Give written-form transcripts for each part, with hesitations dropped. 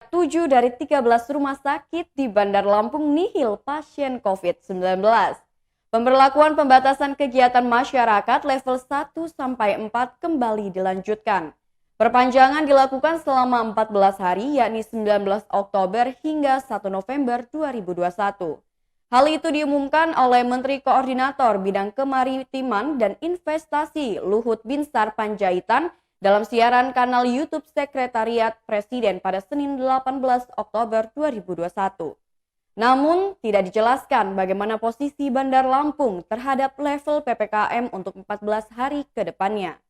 7 dari 13 rumah sakit di Bandar Lampung nihil pasien COVID-19. Pemberlakuan pembatasan kegiatan masyarakat level 1-4 kembali dilanjutkan. Perpanjangan dilakukan selama 14 hari yakni 19 Oktober hingga 1 November 2021. Hal itu diumumkan oleh Menteri Koordinator Bidang Kemaritiman dan Investasi Luhut Binsar Panjaitan dalam siaran kanal YouTube Sekretariat Presiden pada Senin 18 Oktober 2021. Namun, tidak dijelaskan bagaimana posisi Bandar Lampung terhadap level PPKM untuk 14 hari ke depannya.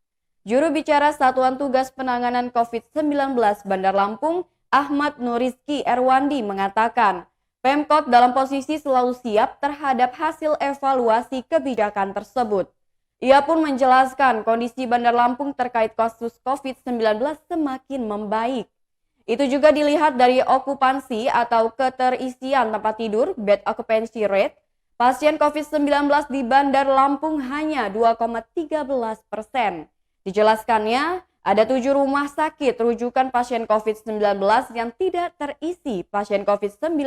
Juru bicara Satuan Tugas Penanganan COVID-19 Bandar Lampung, Ahmad Nurizki Erwandi mengatakan, Pemkot dalam posisi selalu siap terhadap hasil evaluasi kebijakan tersebut. Ia pun menjelaskan kondisi Bandar Lampung terkait kasus COVID-19 semakin membaik. Itu juga dilihat dari okupansi atau keterisian tempat tidur, bed occupancy rate. Pasien COVID-19 di Bandar Lampung hanya 2,13%. Dijelaskannya, ada 7 rumah sakit rujukan pasien COVID-19 yang tidak terisi pasien COVID-19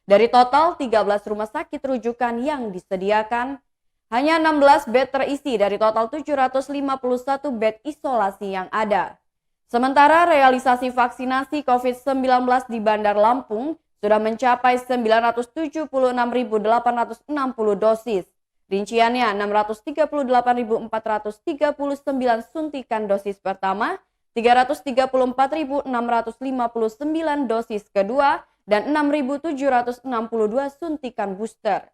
dari total 13 rumah sakit rujukan yang disediakan. Hanya 16 bed terisi dari total 751 bed isolasi yang ada. Sementara realisasi vaksinasi COVID-19 di Bandar Lampung sudah mencapai 976.860 dosis. Rinciannya 638.439 suntikan dosis pertama, 334.659 dosis kedua, dan 6.762 suntikan booster.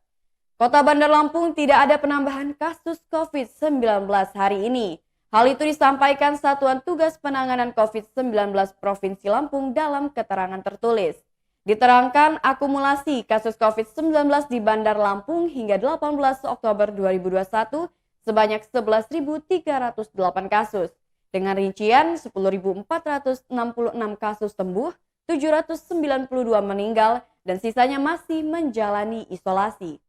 Kota Bandar Lampung tidak ada penambahan kasus COVID-19 hari ini. Hal itu disampaikan Satuan Tugas Penanganan COVID-19 Provinsi Lampung dalam keterangan tertulis. Diterangkan akumulasi kasus COVID-19 di Bandar Lampung hingga 18 Oktober 2021 sebanyak 11.308 kasus. Dengan rincian 10.466 kasus sembuh, 792 meninggal, dan sisanya masih menjalani isolasi.